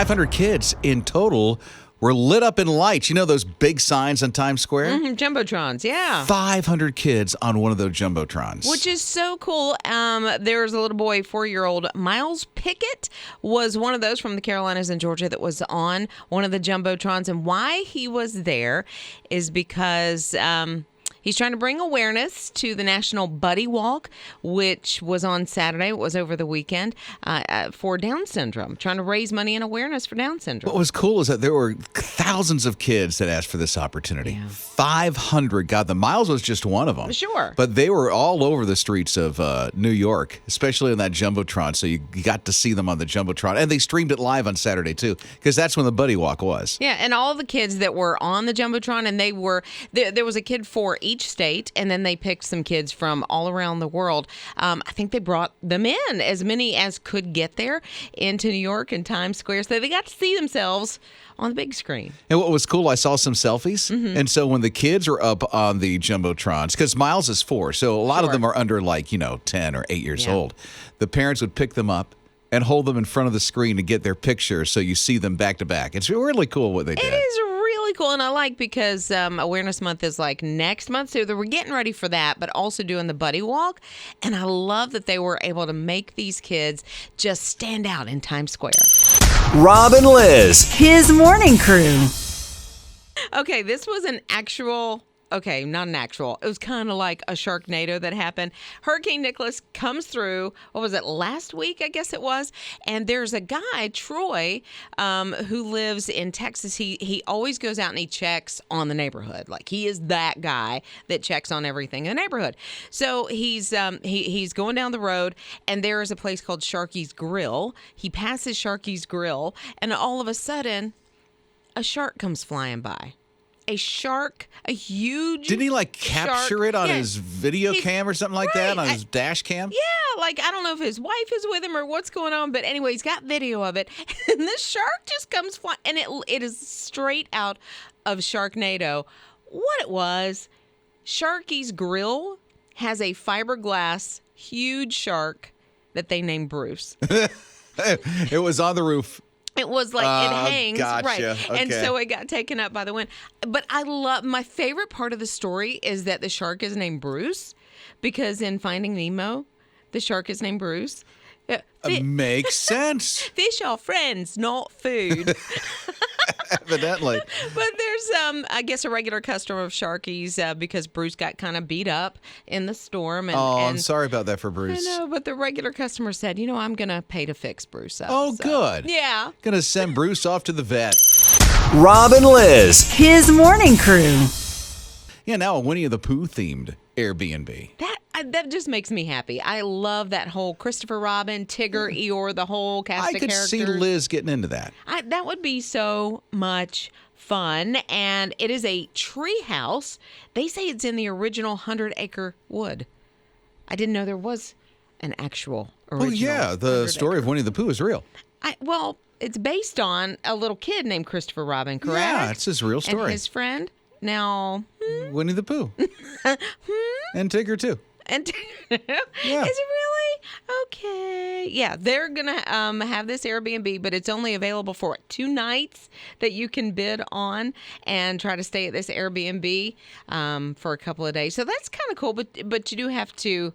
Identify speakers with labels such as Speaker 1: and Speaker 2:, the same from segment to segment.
Speaker 1: 500 kids in total were lit up in lights. You know those big signs on Times Square?
Speaker 2: Jumbotrons, yeah.
Speaker 1: 500 kids on one of those Jumbotrons.
Speaker 2: Which is so cool. There's a little boy, 4-year-old Miles Pickett, was one of those from the Carolinas and Georgia that was on one of the Jumbotrons. And why he was there is because he's trying to bring awareness to the National Buddy Walk, which was on Saturday. It was over the weekend for Down syndrome, trying to raise money and awareness for Down syndrome.
Speaker 1: What was cool is that there were thousands of kids that asked for this opportunity. Yeah. 500 got them. Miles was just one of them.
Speaker 2: Sure.
Speaker 1: But they were all over the streets of New York, especially on that Jumbotron. So you got to see them on the Jumbotron. And they streamed it live on Saturday, too, because that's when the Buddy Walk was.
Speaker 2: Yeah, and all the kids that were on the Jumbotron, and they were, there was a kid for each state, and then they picked some kids from all around the world. I think they brought them in, as many as could get there, into New York and Times Square, so they got to see themselves on the big screen.
Speaker 1: And what was cool, I saw some selfies. And so when the kids are up on the Jumbotrons, because Miles is 4, so a lot of them are under 10 or 8 years old. The parents would pick them up and hold them in front of the screen to get their picture so you see them back to back. It's really cool what they did.
Speaker 2: It is really cool, and I like because Awareness Month is like next month, so we're getting ready for that, but also doing the Buddy Walk, and I love that they were able to make these kids just stand out in Times Square.
Speaker 3: Rob and Liz, his morning crew.
Speaker 2: Okay, this was an actual... Okay, not an actual. It was kind of like a Sharknado that happened. Hurricane Nicholas comes through, what was it, last week, I guess it was? And there's a guy, Troy, who lives in Texas. He always goes out and he checks on the neighborhood. Like, he is that guy that checks on everything in the neighborhood. So he's going down the road, and there is a place called Sharky's Grill. He passes Sharky's Grill, and all of a sudden, a shark comes flying by. A shark, a huge
Speaker 1: Didn't he capture
Speaker 2: shark.
Speaker 1: it on his video cam or something like that, on his dash cam?
Speaker 2: Yeah, I don't know if his wife is with him or what's going on, but anyway, he's got video of it. And this shark just comes flying, and it is straight out of Sharknado. What it was, Sharky's Grill has a fiberglass huge shark that they named Bruce.
Speaker 1: It was on the roof.
Speaker 2: It was it hangs,
Speaker 1: gotcha.
Speaker 2: right?
Speaker 1: Okay.
Speaker 2: And so it got taken up by the wind. But my favorite part of the story is that the shark is named Bruce, because in Finding Nemo, the shark is named Bruce.
Speaker 1: Makes sense.
Speaker 2: Fish are friends, not food.
Speaker 1: Evidently.
Speaker 2: But there's, I guess, a regular customer of Sharky's because Bruce got kind of beat up in the storm.
Speaker 1: I'm sorry about that for Bruce.
Speaker 2: I know, but the regular customer said, I'm going to pay to fix Bruce up.
Speaker 1: Oh, so. Good.
Speaker 2: Yeah.
Speaker 1: Going to send Bruce off to the vet.
Speaker 3: Rob and Liz, his morning crew.
Speaker 1: Yeah, now a Winnie the Pooh themed Airbnb.
Speaker 2: That just makes me happy. I love that whole Christopher Robin, Tigger, Eeyore, the whole cast of characters.
Speaker 1: I could see Liz getting into that.
Speaker 2: That would be so much fun. And it is a tree house. They say it's in the original 100-acre wood. I didn't know there was an actual original.
Speaker 1: Oh, yeah. The story of Winnie the Pooh is real.
Speaker 2: It's based on a little kid named Christopher Robin, correct?
Speaker 1: Yeah, it's his real story.
Speaker 2: And his friend. Now,
Speaker 1: Winnie the Pooh. And Tigger, too.
Speaker 2: And
Speaker 1: Yeah.
Speaker 2: Is it really? Okay. Yeah, they're going to have this Airbnb, but it's only available for 2 nights that you can bid on and try to stay at this Airbnb for a couple of days. So that's kind of cool, but you do have to,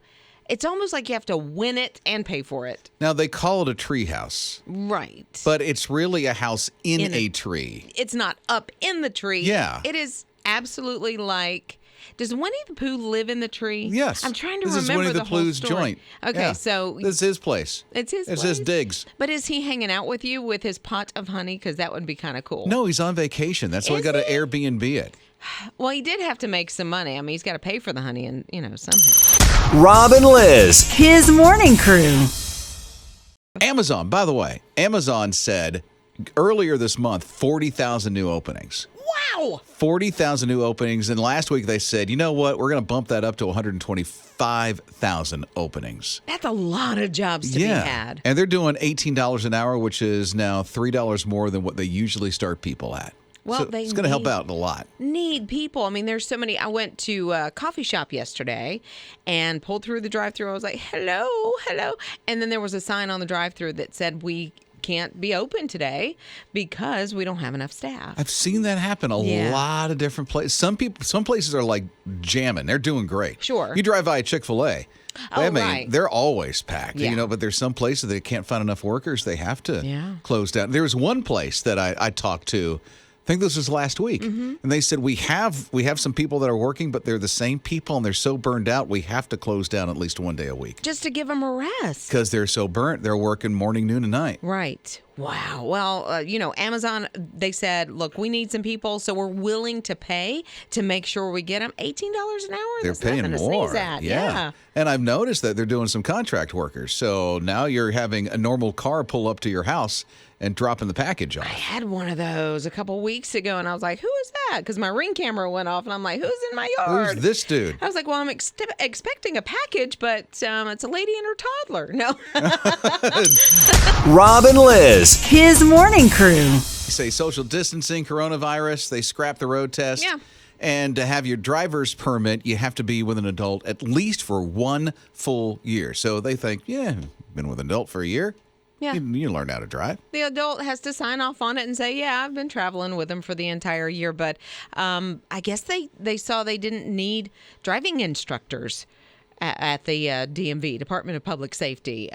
Speaker 2: it's almost like you have to win it and pay for it.
Speaker 1: Now, they call it a tree house.
Speaker 2: Right.
Speaker 1: But it's really a house in a tree.
Speaker 2: It's not up in the tree.
Speaker 1: Yeah.
Speaker 2: It is absolutely like... Does Winnie the Pooh live in the tree?
Speaker 1: Yes.
Speaker 2: I'm trying to
Speaker 1: remember
Speaker 2: the whole
Speaker 1: This is Winnie the Pooh's
Speaker 2: story.
Speaker 1: joint.
Speaker 2: Okay,
Speaker 1: yeah.
Speaker 2: so...
Speaker 1: This is his place.
Speaker 2: It's his place?
Speaker 1: It's his digs.
Speaker 2: But is he hanging out with you with his pot of honey? Because that would be kind of cool.
Speaker 1: No, he's on vacation. That's why he got to Airbnb it.
Speaker 2: Well, he did have to make some money. I mean, he's got to pay for the honey and, somehow.
Speaker 3: Rob and Liz, his morning crew.
Speaker 1: Amazon, by the way, Amazon said earlier this month, 40,000 new openings.
Speaker 2: Wow!
Speaker 1: 40,000 new openings. And last week they said, you know what? We're going to bump that up to 125,000 openings.
Speaker 2: That's a lot of jobs to be had.
Speaker 1: And they're doing $18 an hour, which is now $3 more than what they usually start people at.
Speaker 2: Well,
Speaker 1: so it's going to help out a lot.
Speaker 2: Need people. I mean, there's so many. I went to a coffee shop yesterday and pulled through the drive-thru. I was like, hello. And then there was a sign on the drive-thru that said, we can't be open today because we don't have enough staff.
Speaker 1: I've seen that happen a lot of different places. Some places are like jamming. They're doing great.
Speaker 2: Sure.
Speaker 1: You drive by Chick-fil-A.
Speaker 2: Right.
Speaker 1: They're always packed,
Speaker 2: Yeah.
Speaker 1: but there's some places that can't find enough workers. They have to
Speaker 2: Yeah.
Speaker 1: close down. There was one place that I talked to, I think this was last week, and they said we have some people that are working, but they're the same people, and they're so burned out, we have to close down at least one day a week.
Speaker 2: Just to give them a rest.
Speaker 1: Because they're so burnt. They're working morning, noon, and night.
Speaker 2: Right. Wow. Well, Amazon, they said, look, we need some people, so we're willing to pay to make sure we get them $18 an hour.
Speaker 1: They're
Speaker 2: That's
Speaker 1: paying
Speaker 2: nothing to
Speaker 1: more.
Speaker 2: sneeze at.
Speaker 1: Yeah. And I've noticed that they're doing some contract workers. So now you're having a normal car pull up to your house and dropping the package
Speaker 2: I
Speaker 1: off.
Speaker 2: had one of those a couple weeks ago, and I was like, who is that? Because my Ring camera went off, and I'm like, who's in my yard?
Speaker 1: Who's this dude?
Speaker 2: I was like, well, I'm expecting a package, but it's a lady and her toddler. No.
Speaker 3: Rob and Liz, his morning crew.
Speaker 1: You say social distancing, coronavirus, they scrap the road test.
Speaker 2: Yeah.
Speaker 1: And to have your driver's permit, you have to be with an adult at least for 1 full year. So they think, been with an adult for a year.
Speaker 2: Yeah.
Speaker 1: You learn how to drive.
Speaker 2: The adult has to sign off on it and say, yeah, I've been traveling with them for the entire year. But I guess they saw they didn't need driving instructors at the DMV, Department of Public Safety.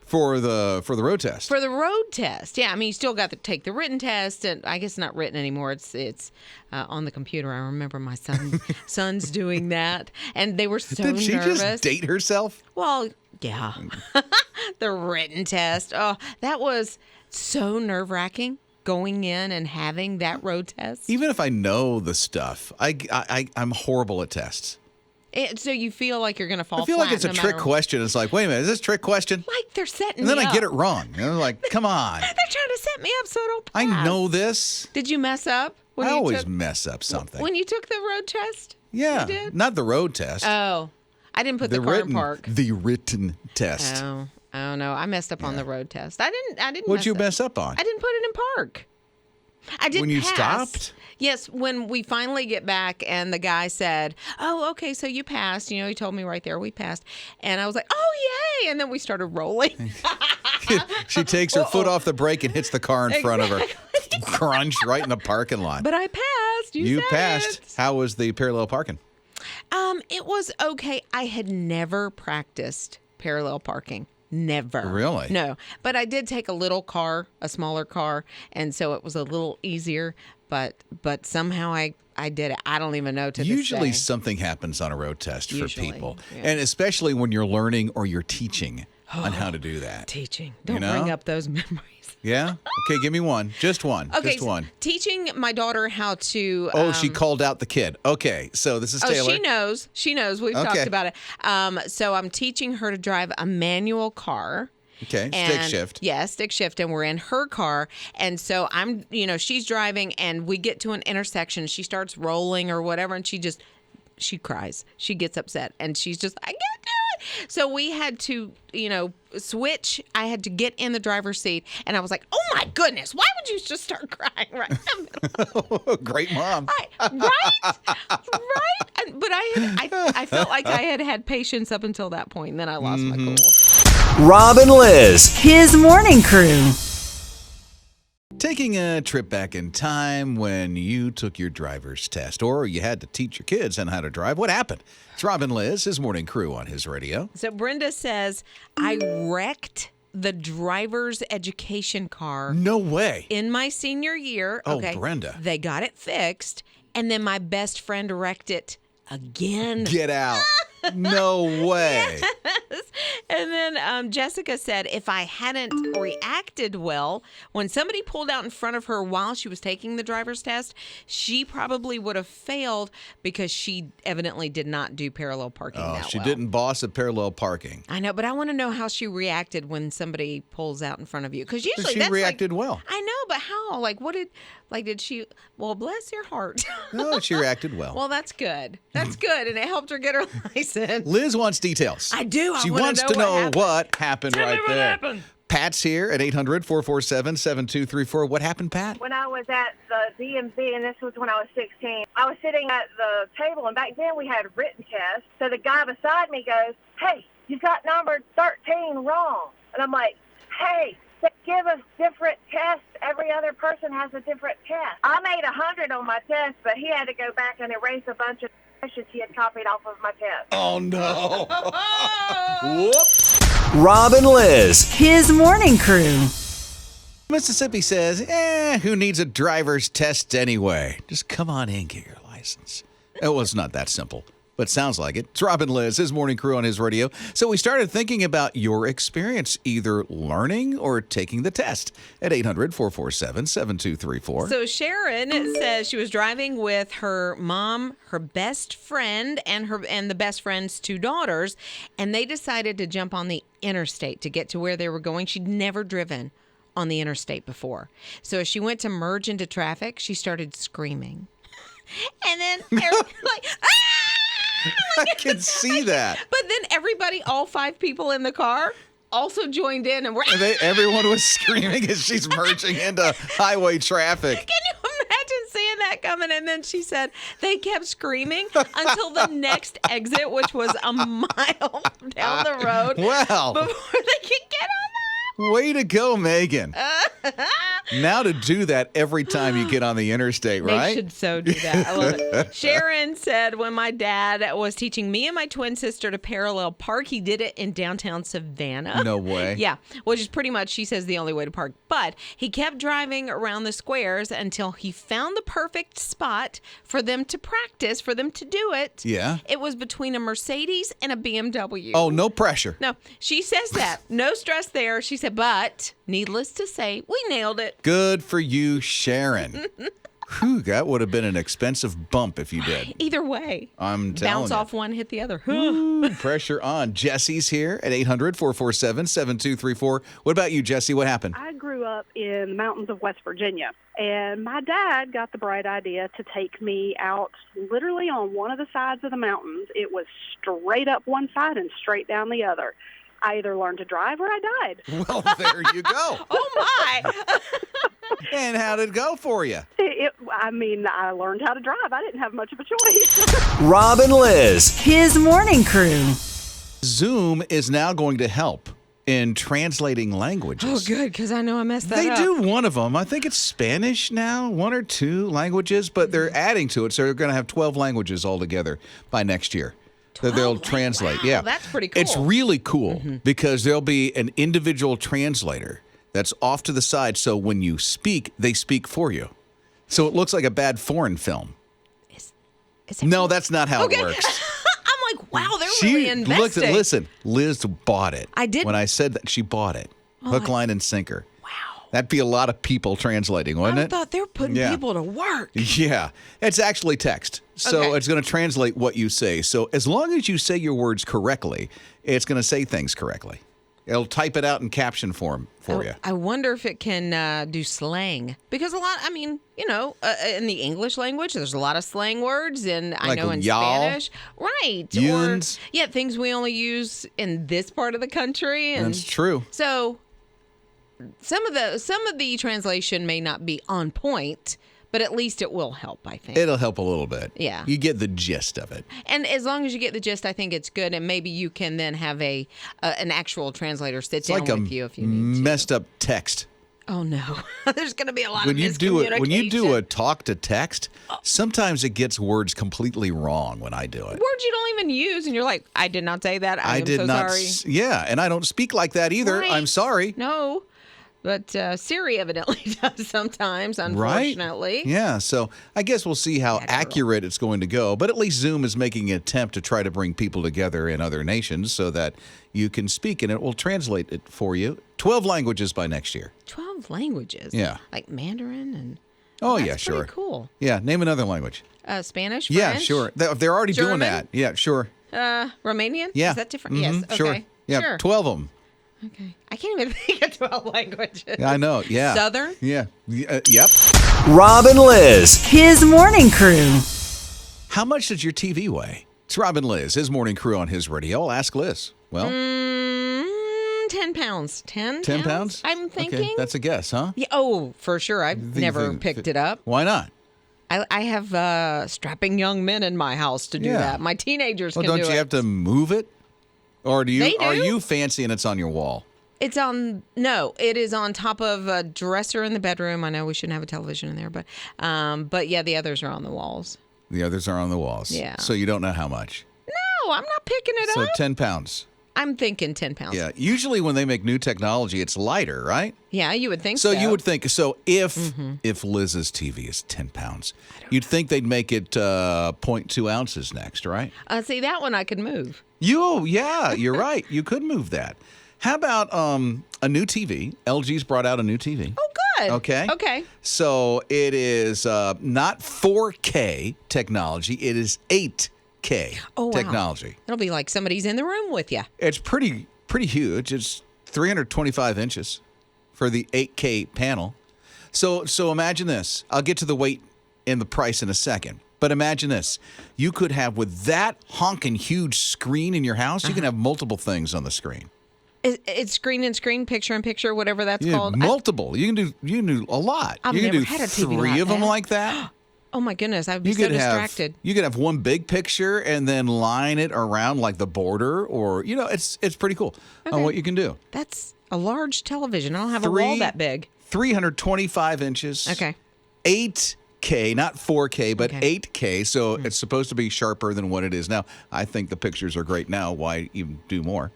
Speaker 1: For the road test.
Speaker 2: For the road test. Yeah, I mean, you still got to take the written test. And I guess not written anymore. It's on the computer. I remember my son's doing that. And they were so nervous.
Speaker 1: Did she just date herself?
Speaker 2: Well, yeah. The written test. Oh, that was so nerve-wracking going in and having that road test.
Speaker 1: Even if I know the stuff, I'm horrible at tests.
Speaker 2: So you feel like you're going to fall
Speaker 1: I feel
Speaker 2: flat
Speaker 1: like it's a trick question. It's like, wait a minute, is this a trick question?
Speaker 2: Like they're setting
Speaker 1: And then
Speaker 2: me
Speaker 1: I
Speaker 2: up.
Speaker 1: get it wrong. And I'm like, come on.
Speaker 2: They're trying to set me up so I don't pass.
Speaker 1: I know this.
Speaker 2: Did you mess up?
Speaker 1: I always mess up something.
Speaker 2: When you took the road test?
Speaker 1: Yeah.
Speaker 2: You did?
Speaker 1: Not the road test.
Speaker 2: Oh. I didn't put the car in park.
Speaker 1: The written test.
Speaker 2: Oh no. I messed up on the road test. I didn't
Speaker 1: What'd you mess up on?
Speaker 2: I didn't put it in park. I didn't
Speaker 1: When you
Speaker 2: pass.
Speaker 1: stopped?
Speaker 2: Yes, when we finally get back and the guy said, oh, okay, so you passed. He told me right there we passed. And I was like, oh, yay. And then we started rolling.
Speaker 1: She takes her foot off the brake and hits the car in front of her. Crunch right in the parking lot.
Speaker 2: But I passed. You said
Speaker 1: passed.
Speaker 2: it.
Speaker 1: How was the parallel parking?
Speaker 2: It was okay. I had never practiced parallel parking. Never.
Speaker 1: Really?
Speaker 2: No. But I did take a little car, a smaller car, and so it was a little easier. But somehow I did it. I don't even know to
Speaker 1: Usually
Speaker 2: this day.
Speaker 1: something happens on a road test for
Speaker 2: Usually,
Speaker 1: people.
Speaker 2: yeah.
Speaker 1: And especially when you're learning or you're teaching on how to do that.
Speaker 2: Teaching. Don't
Speaker 1: know?
Speaker 2: bring up those memories.
Speaker 1: Yeah? Okay, give me one. Just one.
Speaker 2: Okay,
Speaker 1: Just one.
Speaker 2: teaching my daughter how to.
Speaker 1: Oh, she called out the kid. Okay, so this is Taylor.
Speaker 2: Oh, she knows. She knows. We've talked about it. So I'm teaching her to drive a manual car.
Speaker 1: Okay, stick shift.
Speaker 2: Yeah, stick shift, and we're in her car. And so I'm, she's driving, and we get to an intersection. She starts rolling or whatever, and she cries. She gets upset, and she's just, I can't do it. So we had to, switch. I had to get in the driver's seat, and I was like, oh my goodness, why would you just start crying right in the middle?
Speaker 1: Great mom.
Speaker 2: Right? But I felt like I had patience up until that point, and then I lost my cool.
Speaker 3: Rob and Liz, his morning crew.
Speaker 1: Taking a trip back in time when you took your driver's test or you had to teach your kids on how to drive. What happened? It's Rob and Liz, his morning crew on his radio.
Speaker 2: So Brenda says, I wrecked the driver's education car
Speaker 1: No way.
Speaker 2: in my senior year.
Speaker 1: Oh,
Speaker 2: Okay.
Speaker 1: Brenda.
Speaker 2: They got it fixed, and then my best friend wrecked it again.
Speaker 1: Get out. No way.
Speaker 2: And then Jessica said if I hadn't reacted well when somebody pulled out in front of her while she was taking the driver's test, she probably would have failed because she evidently did not do parallel parking that
Speaker 1: She
Speaker 2: well.
Speaker 1: didn't boss at parallel parking.
Speaker 2: I know, but I want to know how she reacted when somebody pulls out in front of you. Because usually
Speaker 1: She
Speaker 2: that's
Speaker 1: reacted well.
Speaker 2: I know, but how? Did she? Well, bless your heart.
Speaker 1: No, she reacted well.
Speaker 2: Well, that's good. That's good, and it helped her get her license.
Speaker 1: Liz wants details.
Speaker 2: I do.
Speaker 1: She
Speaker 2: wanna
Speaker 1: wants
Speaker 2: know
Speaker 1: to know
Speaker 2: happened.
Speaker 1: what happened
Speaker 2: Tell me
Speaker 1: right
Speaker 2: what
Speaker 1: there.
Speaker 2: happened.
Speaker 1: Pat's here at 800-447-7234. What happened, Pat?
Speaker 4: When I was at the DMV, and this was when I was 16, I was sitting at the table, and back then we had written tests. So the guy beside me goes, hey, you got number 13 wrong. And I'm like, hey, give us different tests. Every other person has a different test. I made 100 on my test, but he had to go back and erase a bunch of questions he had copied off of my test.
Speaker 1: Oh, no. Whoops.
Speaker 3: Rob and Liz, his morning crew.
Speaker 1: Mississippi says, who needs a driver's test anyway? Just come on in, get your license. Well, it's not that simple, but sounds like it. It's Rob and Liz, his morning crew on his radio. So we started thinking about your experience, either learning or taking the test at 800-447-7234.
Speaker 2: So Sharon says she was driving with her mom, her best friend, and the best friend's two daughters, and they decided to jump on the interstate to get to where they were going. She'd never driven on the interstate before. So as she went to merge into traffic, she started screaming. And then like,
Speaker 1: I can see that.
Speaker 2: But then everybody, all 5 people in the car, also joined in and were
Speaker 1: everyone was screaming as she's merging into highway traffic.
Speaker 2: Can you imagine seeing that coming? And then she said they kept screaming until the next exit, which was a mile down the road.
Speaker 1: Wow.
Speaker 2: Before they could get on.
Speaker 1: Way to go, Megan. Now to do that every time you get on the interstate, right?
Speaker 2: They should so do that. I love it. Sharon said when my dad was teaching me and my twin sister to parallel park, he did it in downtown Savannah.
Speaker 1: No way.
Speaker 2: Yeah, which is pretty much, she says, the only way to park. But he kept driving around the squares until he found the perfect spot for them to practice, for them to do it.
Speaker 1: Yeah.
Speaker 2: It was between a Mercedes and a BMW.
Speaker 1: Oh, no pressure.
Speaker 2: No, she says that. No stress there. She said, but needless to say, we nailed it.
Speaker 1: Good for you, Sharon. Whew, that would have been an expensive bump if you did.
Speaker 2: Either way.
Speaker 1: I'm telling
Speaker 2: Bounce
Speaker 1: you.
Speaker 2: off one, hit the other.
Speaker 1: Ooh, pressure on. Jesse's here at 800-447-7234. What about you, Jesse? What happened?
Speaker 5: I grew up in the mountains of West Virginia, and my dad got the bright idea to take me out literally on one of the sides of the mountains. It was straight up one side and straight down the other. I either learned to drive or I died.
Speaker 1: Well, there you go.
Speaker 2: Oh, my.
Speaker 1: And how did it go for you?
Speaker 5: I learned how to drive. I didn't have much of a choice.
Speaker 3: Rob and Liz, his morning crew.
Speaker 1: Zoom is now going to help in translating languages.
Speaker 2: Oh, good, because I know I messed that
Speaker 1: They
Speaker 2: up.
Speaker 1: do one of them. I think it's Spanish now, 1 or 2 languages, but they're adding to it, so they're going to have 12 languages altogether by next year. That they'll translate.
Speaker 2: Wow,
Speaker 1: yeah,
Speaker 2: that's pretty cool.
Speaker 1: It's really cool because there'll be an individual translator that's off to the side. So when you speak, they speak for you. So it looks like a bad foreign film.
Speaker 2: Is it
Speaker 1: No, that's not how it works.
Speaker 2: I'm like, wow, they're really investing.
Speaker 1: Listen, Liz bought it.
Speaker 2: I did.
Speaker 1: When I said that, she bought it. Hook, line, and sinker.
Speaker 2: Wow.
Speaker 1: That'd be a lot of people translating, wouldn't
Speaker 2: I
Speaker 1: it?
Speaker 2: thought they were putting people to work.
Speaker 1: Yeah. It's actually text. So
Speaker 2: Okay.
Speaker 1: it's going to translate what you say. So as long as you say your words correctly, it's going to say things correctly. It'll type it out in caption form for you.
Speaker 2: I wonder if it can do slang. Because in the English language, there's a lot of slang words. And I
Speaker 1: Like
Speaker 2: know in
Speaker 1: y'all,
Speaker 2: Spanish. Right.
Speaker 1: yuns.
Speaker 2: Or, things we only use in this part of the country. And
Speaker 1: That's true.
Speaker 2: So some of the translation may not be on point, but at least it will help, I think.
Speaker 1: It'll help a little bit.
Speaker 2: Yeah.
Speaker 1: You get the gist of it.
Speaker 2: And as long as you get the gist, I think it's good. And maybe you can then have an actual translator sit down with you if you need to.
Speaker 1: Messed up text.
Speaker 2: Oh, no. There's going to be a lot
Speaker 1: When
Speaker 2: of
Speaker 1: you
Speaker 2: miscommunication.
Speaker 1: when you do a talk to text, sometimes it gets words completely wrong when I do it.
Speaker 2: Words you don't even use, and you're like, I did not say that. I am
Speaker 1: did
Speaker 2: so
Speaker 1: not.
Speaker 2: sorry.
Speaker 1: Yeah, and I don't speak like that either.
Speaker 2: Right.
Speaker 1: I'm sorry.
Speaker 2: No. But Siri evidently does sometimes, unfortunately.
Speaker 1: Right? Yeah, so I guess we'll see how accurate it's going to go. But at least Zoom is making an attempt to try to bring people together in other nations so that you can speak and it will translate it for you. 12 languages by next year.
Speaker 2: 12 languages?
Speaker 1: Yeah.
Speaker 2: Like Mandarin and...
Speaker 1: Oh,
Speaker 2: that's
Speaker 1: yeah, sure.
Speaker 2: pretty cool.
Speaker 1: Yeah, name another language.
Speaker 2: Spanish, French?
Speaker 1: Yeah, sure. They're already doing
Speaker 2: German?
Speaker 1: that. Yeah, sure.
Speaker 2: Romanian?
Speaker 1: Yeah.
Speaker 2: Is that different?
Speaker 1: Mhm,
Speaker 2: Yes.
Speaker 1: Sure.
Speaker 2: Okay.
Speaker 1: Yeah,
Speaker 2: Sure.
Speaker 1: 12 of them.
Speaker 2: Okay. I can't even think of 12 languages.
Speaker 1: Yeah, I know. Yeah.
Speaker 2: Southern?
Speaker 1: Yeah. Yep.
Speaker 3: Rob and Liz, his morning crew.
Speaker 1: How much does your TV weigh? It's Rob and Liz, his morning crew on his radio. I'll ask Liz. Well,
Speaker 2: 10 pounds. 10
Speaker 1: pounds?
Speaker 2: I'm thinking.
Speaker 1: Okay, that's a guess, huh?
Speaker 2: Yeah, oh, for sure. I've
Speaker 1: Think-
Speaker 2: never
Speaker 1: think-
Speaker 2: picked it up.
Speaker 1: Why not?
Speaker 2: I have strapping young men in my house to do
Speaker 1: Yeah.
Speaker 2: that. My teenagers
Speaker 1: Well,
Speaker 2: can do
Speaker 1: don't
Speaker 2: it.
Speaker 1: you have to move it? Or
Speaker 2: They
Speaker 1: are
Speaker 2: do.
Speaker 1: you fancy and it's on your wall?
Speaker 2: It is on top of a dresser in the bedroom. I know we shouldn't have a television in there, but yeah, the others are on the walls.
Speaker 1: The others are on the walls.
Speaker 2: Yeah.
Speaker 1: So you don't know how much.
Speaker 2: No, I'm not picking it
Speaker 1: So
Speaker 2: up.
Speaker 1: 10 pounds.
Speaker 2: I'm thinking 10 pounds.
Speaker 1: Yeah. Usually when they make new technology, it's lighter, right?
Speaker 2: Yeah, you would think so.
Speaker 1: So you would think, if Lizz's TV is 10 pounds, you'd think they'd make it 0.2 ounces next, right?
Speaker 2: See, that one I could move.
Speaker 1: Yeah, you're right. You could move that. How about a new TV? LG's brought out a new TV.
Speaker 2: Oh, good.
Speaker 1: Okay. So it is not 4K technology. It is 8K technology.
Speaker 2: It'll be like somebody's in the room with you.
Speaker 1: It's pretty huge. It's 325 inches for the 8K panel. So imagine this. I'll get to the weight and the price in a second. But imagine this. You could have, with that honking huge screen in your house, you can have multiple things on the screen.
Speaker 2: It's screen and screen, picture in picture, whatever that's called.
Speaker 1: Multiple. You can do a lot.
Speaker 2: I've
Speaker 1: you can
Speaker 2: never
Speaker 1: do
Speaker 2: had a TV
Speaker 1: three
Speaker 2: like
Speaker 1: of them
Speaker 2: that.
Speaker 1: like that.
Speaker 2: Oh my goodness, I'd be so distracted.
Speaker 1: You could have one big picture and then line it around like the border, or it's pretty cool on what you can do.
Speaker 2: That's a large television. I don't have a wall that big.
Speaker 1: 325 inches.
Speaker 2: Okay.
Speaker 1: 8K, not 4K, but
Speaker 2: Okay.
Speaker 1: 8K. So it's supposed to be sharper than what it is now. I think the pictures are great now. Why even do more?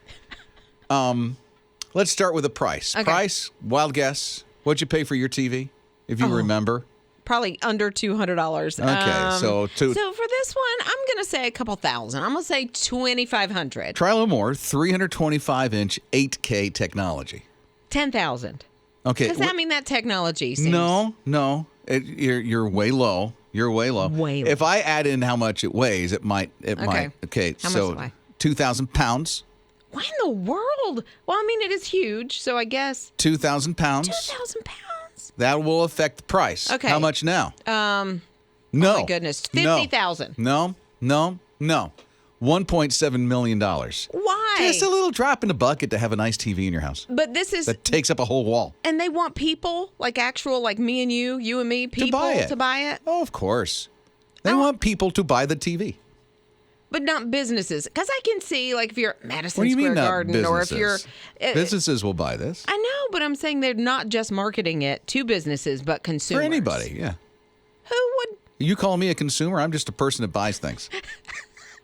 Speaker 1: Let's start with the price.
Speaker 2: Okay.
Speaker 1: Price, wild guess. What'd you pay for your TV, if you remember?
Speaker 2: Probably under $200.
Speaker 1: Okay,
Speaker 2: So for this one, I'm going to say a couple thousand. I'm going to say $2,500.
Speaker 1: Try a little more. 325-inch 8K technology.
Speaker 2: 10,000.
Speaker 1: Okay.
Speaker 2: Does that mean that technology seems...
Speaker 1: No. You're way low. You're way low.
Speaker 2: Way low.
Speaker 1: If I add in how much it weighs, it might. Okay.
Speaker 2: How much
Speaker 1: so
Speaker 2: does it weigh?
Speaker 1: 2,000 pounds.
Speaker 2: Why in the world? Well, I mean, it is huge, so I guess
Speaker 1: 2,000 pounds.
Speaker 2: 2,000 pounds.
Speaker 1: That will affect the price.
Speaker 2: Okay.
Speaker 1: How much now?
Speaker 2: No.
Speaker 1: No.
Speaker 2: Oh my goodness, 50,000.
Speaker 1: No. $1.7 million.
Speaker 2: Why?
Speaker 1: Just a little drop in the bucket to have a nice TV in your house.
Speaker 2: But this is,
Speaker 1: That takes up a whole wall.
Speaker 2: and they want people like me and you and me, people
Speaker 1: To buy it. Oh, of course. They want people to buy the TV.
Speaker 2: But not businesses, because I can see like if you're at Madison
Speaker 1: What do you
Speaker 2: Square
Speaker 1: mean not
Speaker 2: Garden,
Speaker 1: businesses?
Speaker 2: or if you're
Speaker 1: Businesses will buy this.
Speaker 2: I know, but I'm saying they're not just marketing it to businesses, but consumers.
Speaker 1: For anybody, yeah.
Speaker 2: Who would?
Speaker 1: You call me a consumer? I'm just a person that buys things.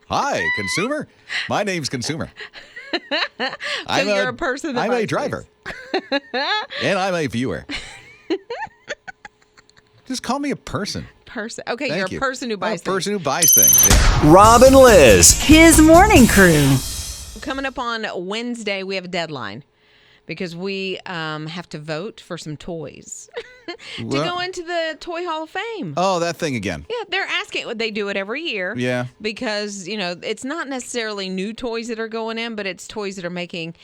Speaker 1: Hi, consumer. My name's Consumer.
Speaker 2: You're a person that
Speaker 1: I'm
Speaker 2: buys
Speaker 1: a driver. And I'm a viewer. Just call me a person.
Speaker 2: Okay,
Speaker 1: Thank
Speaker 2: you're
Speaker 1: you.
Speaker 2: a person who buys
Speaker 1: A person who buys things. Yeah.
Speaker 3: Rob and Liz. His morning crew.
Speaker 2: things. Coming up on Wednesday, we have a deadline because we have to vote for some toys to go into the Toy Hall of Fame.
Speaker 1: Oh, that thing again.
Speaker 2: Yeah, they're asking. They do it every year.
Speaker 1: Yeah.
Speaker 2: Because, it's not necessarily new toys that are going in, but it's toys that are making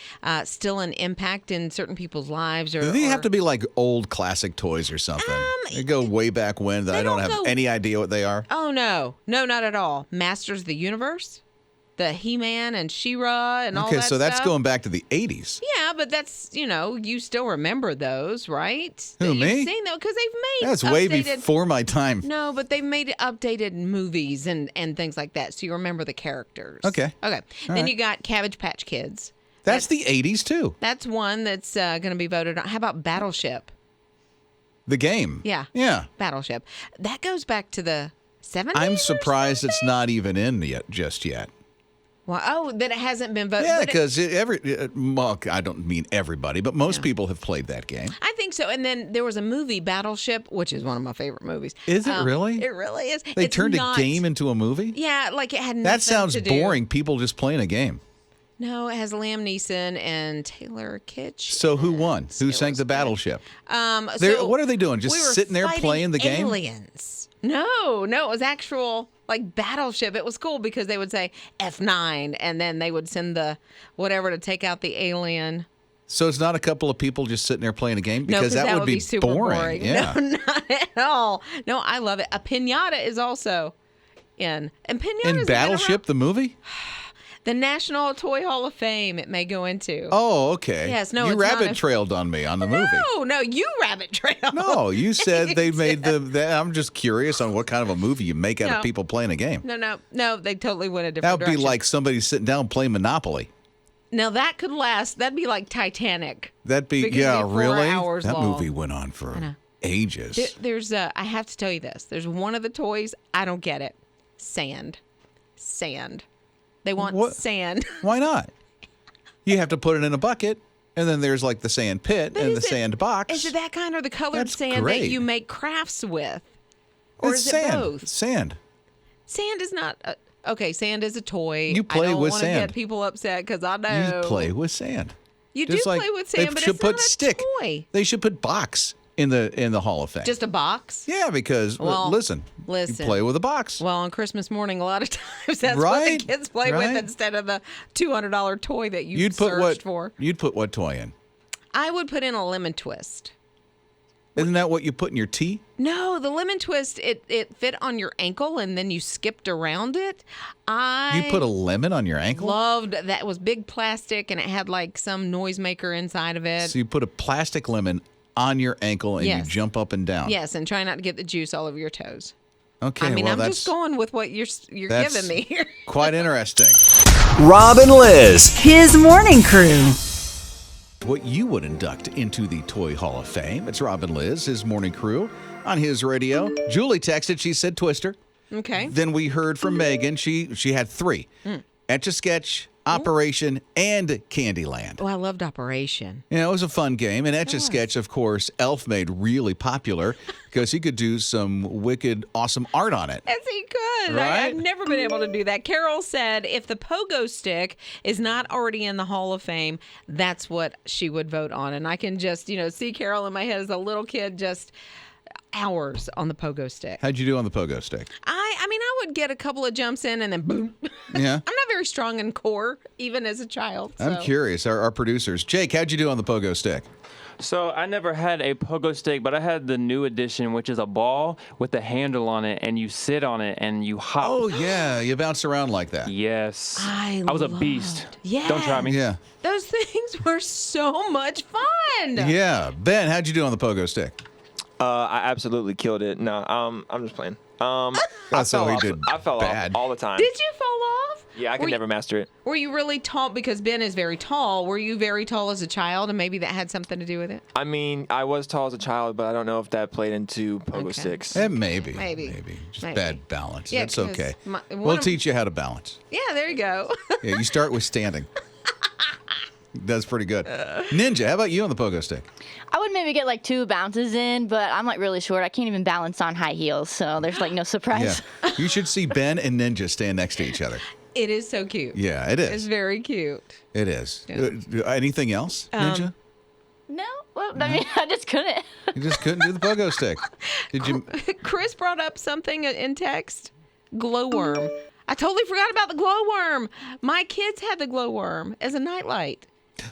Speaker 2: still an impact in certain people's lives.
Speaker 1: Do they have to be like old classic toys or something? They go way back when that I don't have any idea what they are.
Speaker 2: Oh, no. No, not at all. Masters of the Universe, the He-Man and She-Ra and all that
Speaker 1: Okay, so that's
Speaker 2: stuff.
Speaker 1: going back to the 80s.
Speaker 2: Yeah, but that's, you still remember those, right?
Speaker 1: Who, me?
Speaker 2: You've seen those because they've made
Speaker 1: That's way
Speaker 2: updated-
Speaker 1: before my time.
Speaker 2: No, but they've made updated movies and things like that, so you remember the characters.
Speaker 1: Okay.
Speaker 2: Then
Speaker 1: right.
Speaker 2: you got Cabbage Patch Kids.
Speaker 1: That's the 80s, too.
Speaker 2: That's one that's going to be voted on. How about Battleship?
Speaker 1: The game.
Speaker 2: Yeah.
Speaker 1: Yeah.
Speaker 2: Battleship. That goes back to the 70s.
Speaker 1: I'm surprised it's not even in just yet.
Speaker 2: Well, that it hasn't been voted.
Speaker 1: Yeah,
Speaker 2: but
Speaker 1: because I don't mean everybody, but most people have played that game.
Speaker 2: I think so. And then there was a movie, Battleship, which is one of my favorite movies.
Speaker 1: Is it really?
Speaker 2: It really is.
Speaker 1: They
Speaker 2: It's
Speaker 1: turned
Speaker 2: not-
Speaker 1: a game into a movie?
Speaker 2: Yeah, like it had nothing
Speaker 1: That sounds
Speaker 2: to do.
Speaker 1: boring. People just playing a game.
Speaker 2: No, it has Liam Neeson and Taylor Kitsch.
Speaker 1: So who won? Who sank the battleship?
Speaker 2: So
Speaker 1: what are they doing? Just
Speaker 2: we were
Speaker 1: sitting there
Speaker 2: fighting
Speaker 1: playing the game?
Speaker 2: aliens. No, it was actual like Battleship. It was cool because they would say F9 and then they would send the whatever to take out the alien.
Speaker 1: So it's not a couple of people just sitting there playing a game?
Speaker 2: No,
Speaker 1: Because that would be
Speaker 2: super boring.
Speaker 1: Yeah.
Speaker 2: No, not at all. No, I love it. A pinata is also in. And pinatas
Speaker 1: In Battleship, the movie?
Speaker 2: the National Toy Hall of Fame it may go into.
Speaker 1: Oh, okay.
Speaker 2: Yes, no,
Speaker 1: You
Speaker 2: it's not
Speaker 1: rabbit trailed on me on the movie.
Speaker 2: No, you rabbit trail.
Speaker 1: No, you said they made I'm just curious on what kind of a movie you make out
Speaker 2: No.
Speaker 1: of people playing a game.
Speaker 2: No, they totally went a
Speaker 1: That
Speaker 2: different
Speaker 1: would be
Speaker 2: direction.
Speaker 1: like somebody sitting down playing Monopoly.
Speaker 2: Now that could last. That'd be like Titanic.
Speaker 1: That'd be,
Speaker 2: Because it'd be 4
Speaker 1: really?
Speaker 2: hours
Speaker 1: That
Speaker 2: long.
Speaker 1: movie went on for ages.
Speaker 2: There's I have to tell you this. There's one of the toys, I don't get it. Sand. They want sand.
Speaker 1: Why not? You have to put it in a bucket, and then there's like the sand pit and the sand box.
Speaker 2: Is it that kind or the colored
Speaker 1: That's
Speaker 2: sand
Speaker 1: great.
Speaker 2: that you make crafts with? Or
Speaker 1: It's
Speaker 2: is
Speaker 1: sand.
Speaker 2: it both?
Speaker 1: Sand.
Speaker 2: Sand is not... okay, sand is a toy.
Speaker 1: You play with
Speaker 2: I don't
Speaker 1: sand.
Speaker 2: want to get people upset because I know.
Speaker 1: You play with sand.
Speaker 2: You
Speaker 1: Just
Speaker 2: do
Speaker 1: like
Speaker 2: play with
Speaker 1: they
Speaker 2: sand, but
Speaker 1: should
Speaker 2: it's
Speaker 1: put
Speaker 2: not a
Speaker 1: stick.
Speaker 2: toy.
Speaker 1: They should put box in the Hall of Fame.
Speaker 2: Just a box?
Speaker 1: Yeah, because
Speaker 2: Well,
Speaker 1: listen, you play with a box.
Speaker 2: Well, on Christmas morning, a lot of times that's what the
Speaker 1: Right,
Speaker 2: kids play
Speaker 1: right.
Speaker 2: with instead of the $200 toy that you
Speaker 1: You'd put
Speaker 2: searched for.
Speaker 1: You'd put what toy in?
Speaker 2: I would put in a lemon twist.
Speaker 1: Isn't that what you put in your tea?
Speaker 2: No, the lemon twist, it fit on your ankle and then you skipped around it.
Speaker 1: You put a lemon on your ankle?
Speaker 2: Loved that. It was big plastic and it had like some noisemaker inside of it.
Speaker 1: So you put a plastic lemon on your ankle and
Speaker 2: Yes.
Speaker 1: you jump up and down.
Speaker 2: Yes, and try not to get the juice all over your toes.
Speaker 1: Okay,
Speaker 2: I mean,
Speaker 1: well,
Speaker 2: I'm
Speaker 1: that's
Speaker 2: just going with what you're
Speaker 1: that's
Speaker 2: giving me here.
Speaker 1: quite interesting.
Speaker 3: Rob and Liz, his morning crew.
Speaker 1: What you would induct into the Toy Hall of Fame. It's Rob and Liz, his morning crew on his radio. Julie texted, she said Twister.
Speaker 2: Okay.
Speaker 1: Then we heard from Megan. She had 3. Etch-a-Sketch, Operation, and Candyland.
Speaker 2: Oh, I loved Operation.
Speaker 1: You know, it was a fun game. And Etch-a-Sketch, of course, Elf made really popular because he could do some wicked, awesome art on it.
Speaker 2: Yes, he could.
Speaker 1: Right?
Speaker 2: I've never been able to do that. Carol said if the pogo stick is not already in the Hall of Fame, that's what she would vote on. And I can just, see Carol in my head as a little kid, just hours on the pogo stick.
Speaker 1: How'd you do on the pogo stick?
Speaker 2: I mean, I would get a couple of jumps in and then boom.
Speaker 1: Yeah.
Speaker 2: I'm not very strong in core, even as a child.
Speaker 1: I'm
Speaker 2: so.
Speaker 1: curious. Our producers. Jake, how'd you do on the pogo stick?
Speaker 6: So I never had a pogo stick, but I had the new edition, which is a ball with a handle on it, and you sit on it and you hop.
Speaker 1: Oh, yeah. You bounce around like that.
Speaker 6: Yes.
Speaker 2: I
Speaker 6: was a
Speaker 2: loved-
Speaker 6: beast.
Speaker 2: Yeah.
Speaker 6: Don't try me.
Speaker 1: Yeah.
Speaker 2: Those things were so much fun.
Speaker 1: Yeah. Ben, how'd you do on the pogo stick?
Speaker 7: I absolutely killed it. No, I'm just playing. I
Speaker 1: So
Speaker 7: fell
Speaker 1: he
Speaker 7: off.
Speaker 1: did
Speaker 7: I fell
Speaker 1: bad.
Speaker 7: off all the time.
Speaker 2: Did you fall off?
Speaker 7: Yeah, I could never master it.
Speaker 2: Were you really tall? Because Ben is very tall. Were you very tall as a child, and maybe that had something to do with it?
Speaker 7: I mean, I was tall as a child, but I don't know if that played into pogo
Speaker 2: Okay.
Speaker 7: sticks.
Speaker 1: Maybe.
Speaker 2: Maybe.
Speaker 1: Just
Speaker 2: Maybe.
Speaker 1: bad balance.
Speaker 2: Yeah,
Speaker 1: That's
Speaker 2: 'cause
Speaker 1: okay.
Speaker 2: one
Speaker 1: We'll
Speaker 2: of-
Speaker 1: teach you how to balance.
Speaker 2: Yeah, there you go.
Speaker 1: Yeah, you start with standing. That's pretty good. Ninja, how about you on the pogo stick?
Speaker 8: I would maybe get like 2 bounces in, but I'm like really short. I can't even balance on high heels, so there's like no surprise.
Speaker 1: Yeah. You should see Ben and Ninja stand next to each other.
Speaker 2: It is so cute.
Speaker 1: Yeah, it
Speaker 2: It's
Speaker 1: is.
Speaker 2: very cute.
Speaker 1: It is.
Speaker 2: Yeah.
Speaker 1: Anything else, Ninja?
Speaker 8: No, well, I mean, I just couldn't.
Speaker 1: You just couldn't do the pogo stick. Did you?
Speaker 2: Chris brought up something in text. Glowworm. I totally forgot about the glowworm. My kids had the glowworm as a nightlight.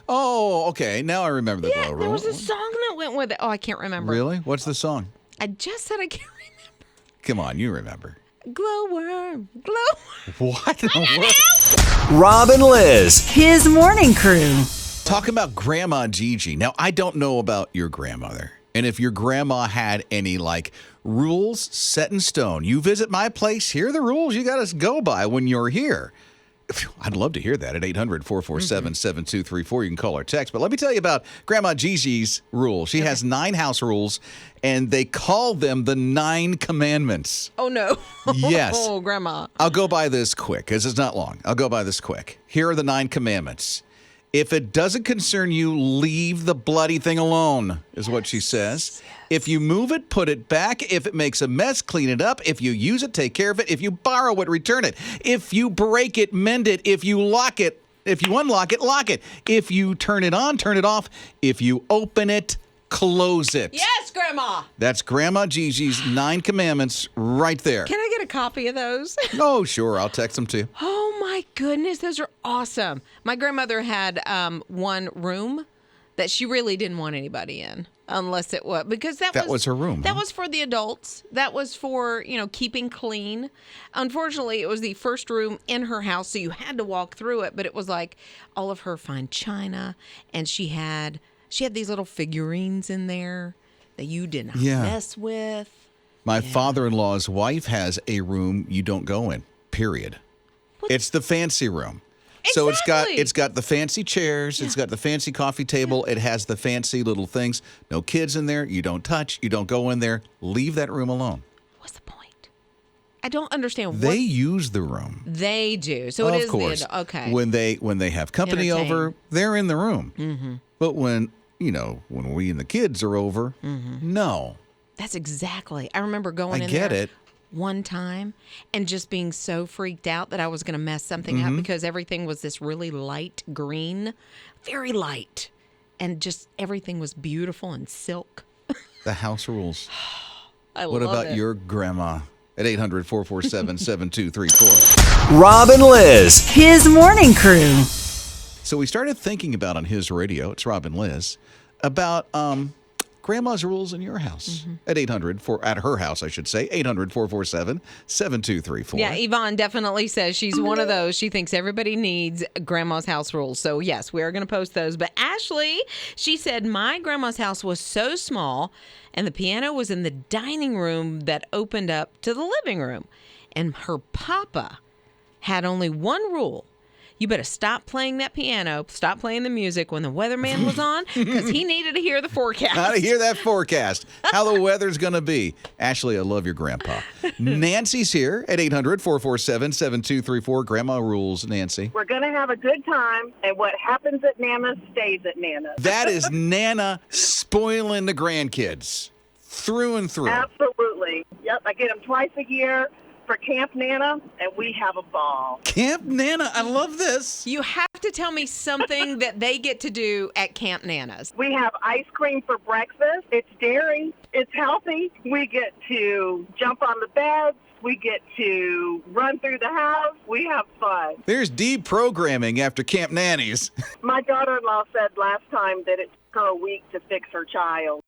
Speaker 1: Oh, okay. Now I remember the
Speaker 2: Yeah,
Speaker 1: glow
Speaker 2: there
Speaker 1: roll.
Speaker 2: was a song that went with it. Oh, I can't remember.
Speaker 1: Really? What's the song?
Speaker 2: I just said I can't remember.
Speaker 1: Come on, you remember.
Speaker 2: Glowworm. Glowworm.
Speaker 1: What in the world?
Speaker 3: Rob and Liz, his morning crew.
Speaker 1: Talking about Grandma Gigi. Now, I don't know about your grandmother. And if your grandma had any, rules set in stone. You visit my place, here are the rules you got to go by when you're here. I'd love to hear that at 800-447-7234. You can call or text. But let me tell you about Grandma Gigi's rule. She has 9 house rules, and they call them the 9 commandments.
Speaker 2: Oh, no.
Speaker 1: Yes.
Speaker 2: Oh, Grandma.
Speaker 1: I'll go by this quick, because it's not long. I'll go by this quick. Here are the 9 commandments. If it doesn't concern you, leave the bloody thing alone, is what she says. If you move it, put it back. If it makes a mess, clean it up. If you use it, take care of it. If you borrow it, return it. If you break it, mend it. If you lock it, if you unlock it, lock it. If you turn it on, turn it off. If you open it, close it.
Speaker 2: Yes, Grandma.
Speaker 1: That's Grandma Gigi's 9 commandments right there.
Speaker 2: Can I get a copy of those?
Speaker 1: Oh, sure. I'll text them to you.
Speaker 2: Oh, my goodness. Those are awesome. My grandmother had one room that she really didn't want anybody in. Unless it was, because that
Speaker 1: was her room,
Speaker 2: That
Speaker 1: huh?
Speaker 2: was for the adults. That was for, keeping clean. Unfortunately, it was the first room in her house, so you had to walk through it. But it was like all of her fine china, and she had these little figurines in there that you did not mess with.
Speaker 1: My father-in-law's wife has a room you don't go in, period. It's the fancy room. So
Speaker 2: Exactly.
Speaker 1: it's got the fancy chairs, it's got the fancy coffee table, it has the fancy little things. No kids in there, you don't touch, you don't go in there. Leave that room alone.
Speaker 2: What's the point? I don't understand.
Speaker 1: They use the room.
Speaker 2: They do. So it
Speaker 1: Of
Speaker 2: is
Speaker 1: course.
Speaker 2: okay.
Speaker 1: When they have company
Speaker 2: Entertain.
Speaker 1: over, they're in the room. Mm-hmm. But when we and the kids are over, no.
Speaker 2: That's exactly. I remember going
Speaker 1: I
Speaker 2: in
Speaker 1: get
Speaker 2: there
Speaker 1: it.
Speaker 2: one time and just being so freaked out that I was going to mess something up because everything was this really light green, very light, and just everything was beautiful and silk.
Speaker 1: The house rules.
Speaker 2: I
Speaker 1: What
Speaker 2: love
Speaker 1: about
Speaker 2: it.
Speaker 1: your grandma? At 800-447-7234.
Speaker 3: Rob and Liz, his morning crew.
Speaker 1: So we started thinking about on his radio, it's Rob and Liz, about grandma's rules in your house. At 800, at her house, I should say, 800-447-7234.
Speaker 2: Yeah, Yvonne definitely says she's one of those. She thinks everybody needs grandma's house rules. So, yes, we are going to post those. But Ashley, she said, my grandma's house was so small and the piano was in the dining room that opened up to the living room. And her papa had only one rule. You better stop playing that piano, stop playing the music when the weatherman was on, because he needed to hear the forecast.
Speaker 1: How to hear that forecast, how the weather's going to be. Ashley, I love your grandpa. Nancy's here at 800-447-7234. Grandma rules, Nancy.
Speaker 4: We're going to have a good time, and what happens at Nana's stays at Nana's.
Speaker 1: That is Nana spoiling the grandkids through and through.
Speaker 4: Absolutely. Yep, I get them twice a year for Camp Nana, and we have a ball.
Speaker 1: Camp Nana, I love this.
Speaker 2: You have to tell me something that they get to do at Camp Nana's.
Speaker 4: We have ice cream for breakfast. It's dairy. It's healthy. We get to jump on the beds. We get to run through the house. We have fun.
Speaker 1: There's deprogramming after Camp Nannies.
Speaker 4: My daughter-in-law said last time that it took her a week to fix her child.